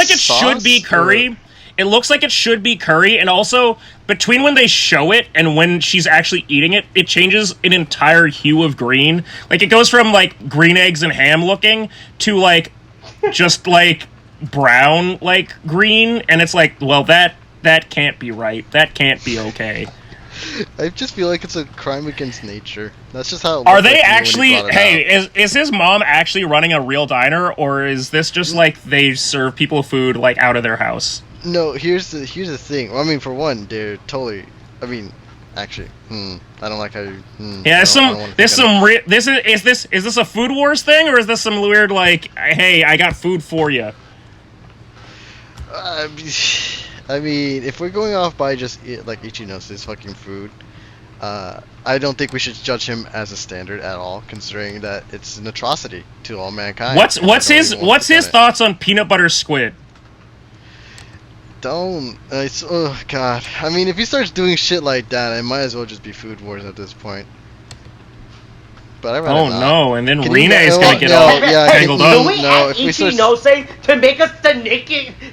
it should be curry. It looks like it should be curry, and also, between when they show it and when she's actually eating it, it changes an entire hue of green. Like, it goes from, like, green eggs and ham looking to, like, just, like, brown, like, green, and it's like, well, that can't be right. That can't be okay. I just feel like it's a crime against nature. That's just how it Are they actually... Hey, is his mom actually running a real diner, or is this just, like, they serve people food, like, out of their house? No, here's the thing. Well, I mean, for one, they're totally. I mean, actually, I don't like how you. Yeah, is this a Food Wars thing, or is this some weird like, hey, I got food for you? I mean, if we're going off by just like Ichinosi's fucking food, I don't think we should judge him as a standard at all, considering that it's an atrocity to all mankind. What's his thoughts on peanut butter squid? Oh god. I mean, if he starts doing shit like that, it might as well just be Food Wars at this point. But I rather not. No, and then Rina is gonna get tangled up. Do we ask Ichinose to make us the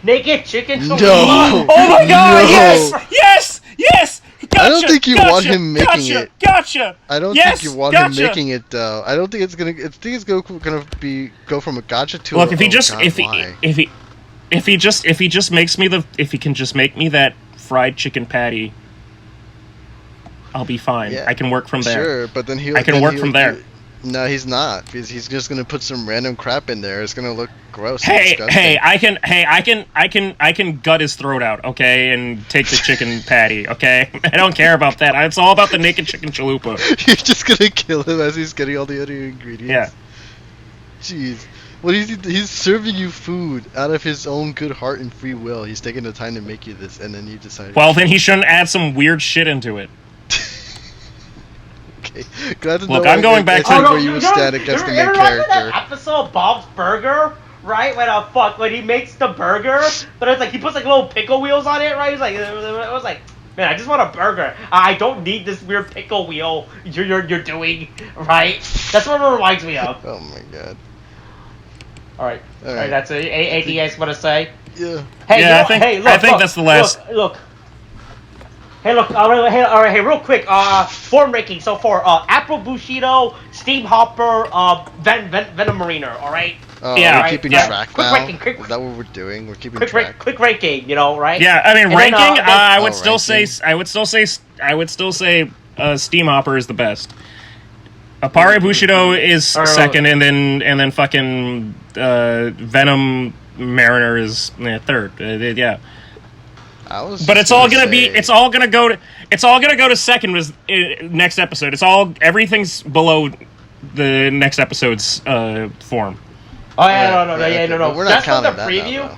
naked chicken? No. Oh my god! No. Yes! Gotcha, I don't think you want him making it. Gotcha. I don't think you want him making it though. I don't think it's gonna. I think it's gonna go from a gotcha to. Look, if he can just make me that fried chicken patty, I'll be fine. Yeah, I can work from there. Sure, but then I can work from there. No, he's not, because he's just gonna put some random crap in there. It's gonna look gross. I can gut his throat out, okay, and take the chicken patty, okay. I don't care about that. It's all about the naked chicken chalupa. You're just gonna kill him as he's getting all the other ingredients. Yeah. Jeez. Well, he's serving you food out of his own good heart and free will. He's taking the time to make you this, and then you decide. Well, then he shouldn't add some weird shit into it. Okay. Glad to Look, know I'm going back to where you would stand against the main character. That episode of Bob's Burger, right? When he makes the burger, but it's like he puts like little pickle wheels on it, right? It was like, man, I just want a burger. I don't need this weird pickle wheel you're doing, right? That's what it reminds me of. Oh my god. All right. That's it. Anything else want to say? Yeah. Hey, yeah, I think that's the last. Look. Hey, look, all right, hey, real quick, form ranking. So for April Bushido, Steam Hopper, Venom Mariner, all right? Oh, yeah, we're keeping track now? Is that what we're doing? We're keeping track? Quick ranking, you know, right? Yeah, I mean, and ranking, then, I would still say Steam Hopper is the best. Apare Bushido is second, and then fucking Venom Mariner is third. Yeah. But it's all gonna go to second next episode. Everything's below the next episode's form. Oh yeah, no. We're not counting the preview.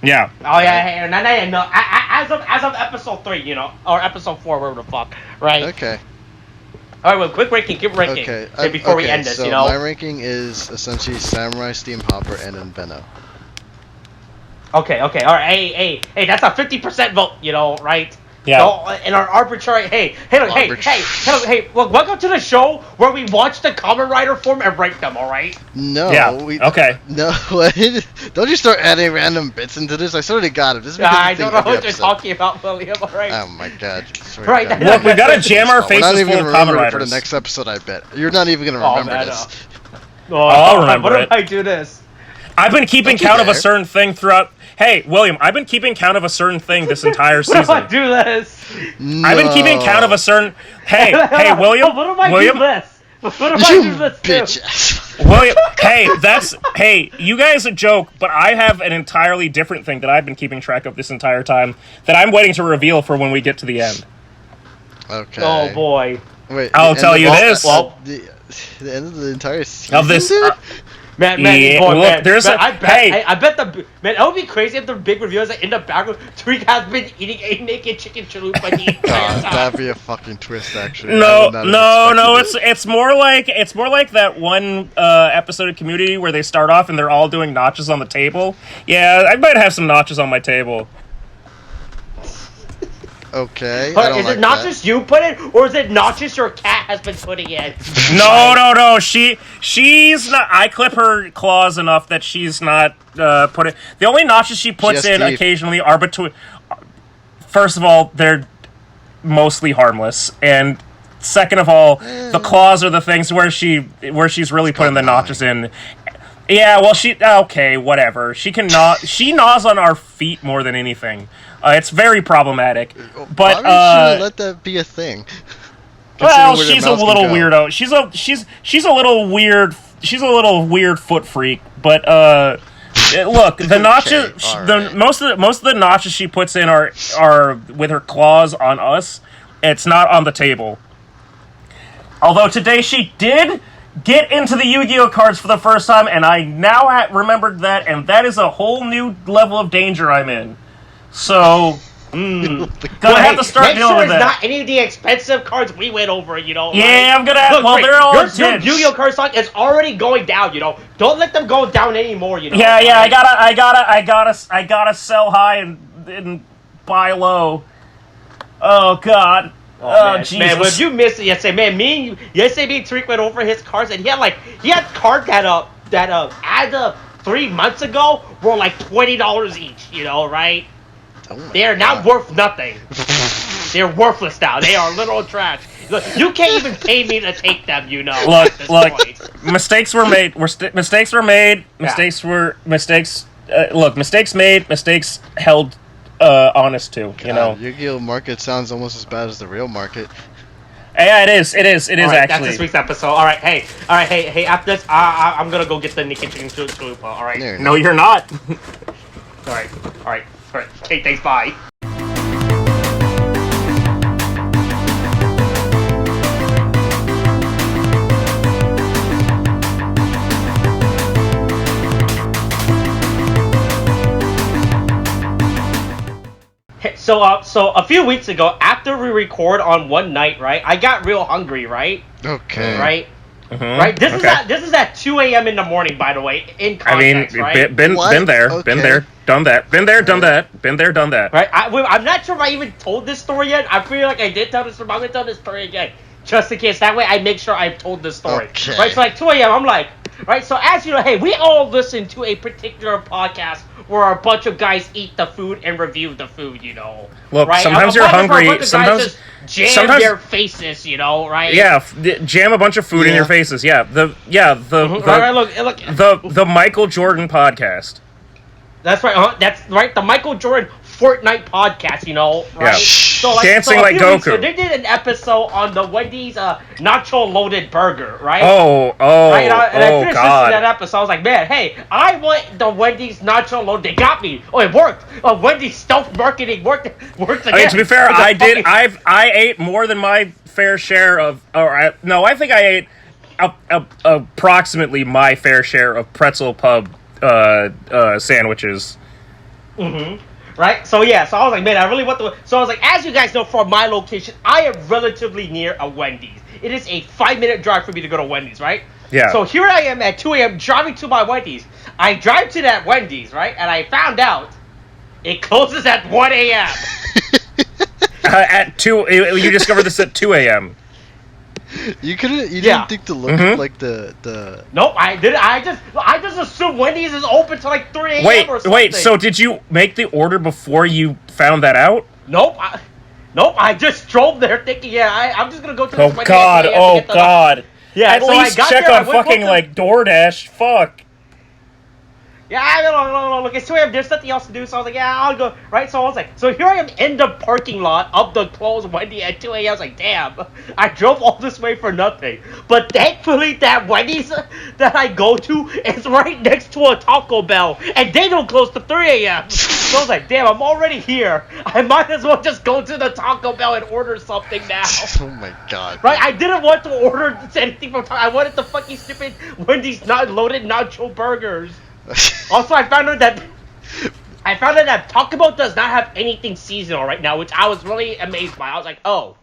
Now, yeah. Oh yeah, no. As of episode 3, you know, or episode 4, whatever the fuck, right? Okay. All right, well, quick ranking, keep ranking. Okay. Before we end this, so you know. My ranking is essentially Samurai, Steam Hopper, and then Venom. Okay, all right. Hey, that's a 50% vote, you know, right? Yeah. So, in our arbitrary, hey, look, welcome to the show where we watch the Kamen Rider form and rank them, all right? No. Yeah. Okay. No, don't you start adding random bits into this. I sort of got it. This is I don't know what you're talking about, William. All right. Oh my god. Right. Look, we gotta jam our faces full of Kamen Riders. We're not even gonna remember it for the next episode. I bet you're not even gonna remember this. I'll remember what it. if I do this? I've been keeping count of a certain thing throughout. Hey, William, I've been keeping count of a certain thing this entire season. What if I do this? No. I've been keeping count of a certain. Hey, William. What if I do this? What if I do this too? William, hey, you guys joke, but I have an entirely different thing that I've been keeping track of this entire time that I'm waiting to reveal for when we get to the end. Okay. Oh boy. Wait. I'll tell you this. The end of the entire season. Of this. Man, yeah, boy, look, man. there's man, I bet it would be crazy if the big reveals that in the background, Tariq has been eating a naked chicken chalupa the entire time. That'd be a fucking twist, actually. No, it's more like that one episode of Community where they start off and they're all doing notches on the table. Yeah, I might have some notches on my table. Okay. But is it not just you put it, or is it not just your cat has been putting it? No. She's not. I clip her claws enough that she's not put it. The only notches she puts in occasionally are between. First of all, they're mostly harmless, and second of all, the claws are the things where she's really putting the notches in. Yeah, well, whatever. She gnaws on our feet more than anything. It's very problematic. But why would you let that be a thing? Well, she's a little weirdo. She's a little weird. She's a little weird foot freak. But look, the notches. Right. Most of the notches she puts in are with her claws on us. It's not on the table. Although today she did get into the Yu-Gi-Oh cards for the first time, and I now remembered that, and that is a whole new level of danger I'm in. So, gonna have to start dealing with that. Make sure it's not any of the expensive cards we went over, you know. Yeah, I'm gonna have. Well, they're all your Yu-Gi-Oh card stock is already going down, you know. Don't let them go down anymore, you know. Yeah, I gotta sell high and buy low. Oh God. Oh Jesus. Man, when you missed it yesterday, man, me and Tariq went over his cards, and he had cards that as of 3 months ago were like $20 each, you know, right? They are now worth nothing. They're worthless now. They are literal trash. Look, you can't even pay me to take them, you know. Look. Mistakes were made. Mistakes were made. Mistakes made. Mistakes held honest to. You know. Yu-Gi-Oh market sounds almost as bad as the real market. Yeah, it is. It is actually. That's this week's episode. All right, hey. After this, I'm gonna go get the naked chicken chalupa. All right. No, you're not. All right. Okay, thanks. Bye. So a few weeks ago, after we record on one night, right? I got real hungry, right? Okay. Right. Mm-hmm. Right. This is at 2 a.m. in the morning, by the way. In context, right? Been there, done that. Been there, done that. Right. I'm not sure if I even told this story yet. I feel like I did tell this story, but I'm gonna tell this story again, just in case. That way, I make sure I've told this story. Okay. Right. So like 2 a.m. I'm like, Right, so as you know, hey, we all listen to a particular podcast where a bunch of guys eat the food and review the food, you know. Look, right? sometimes you're hungry. Sometimes jam their faces, you know, right? Yeah, jam a bunch of food in your faces. Yeah, the Michael Jordan podcast. That's right. That's right. The Michael Jordan Fortnite podcast, you know, right? Yeah. So, dancing like Goku. So they did an episode on the Wendy's nacho loaded burger, right? Oh, right? And I finished listening to that episode. I was like, man, hey, I want the Wendy's nacho loaded. They got me. Oh, it worked. Wendy's stealth marketing worked again. I mean, to be fair, I did. I ate more than my fair share of. I think I ate approximately my fair share of pretzel pub sandwiches. Mm-hmm. Right? So I was like, man, I really want to... So I was like, as you guys know, from my location, I am relatively near a Wendy's. It is a 5-minute drive for me to go to Wendy's, right? Yeah. So here I am at 2 a.m. driving to my Wendy's. I drive to that Wendy's, right? And I found out it closes at 1 a.m. At 2... You discovered this at 2 a.m. You didn't think to look at like the Nope, I didn't. I just assumed Wendy's is open till like 3 a.m. or something. Wait, so did you make the order before you found that out? Nope, I just drove there thinking, I'm just gonna go to this Wendy's. Oh god. Yeah, at least check there, on fucking like DoorDash. Fuck. Yeah, I don't know. Look, it's 2 a.m. There's nothing else to do, so I was like, I'll go. Right, so I was like, so here I am in the parking lot of the closed Wendy at 2 a.m. I was like, damn, I drove all this way for nothing. But thankfully, that Wendy's that I go to is right next to a Taco Bell, and they don't close to 3 a.m. So I was like, damn, I'm already here. I might as well just go to the Taco Bell and order something now. Oh my god. Right, I didn't want to order anything from Taco. I wanted the fucking stupid Wendy's not loaded nacho burgers. Also, I found out that Taco Bell does not have anything seasonal right now, which I was really amazed by. I was like, oh.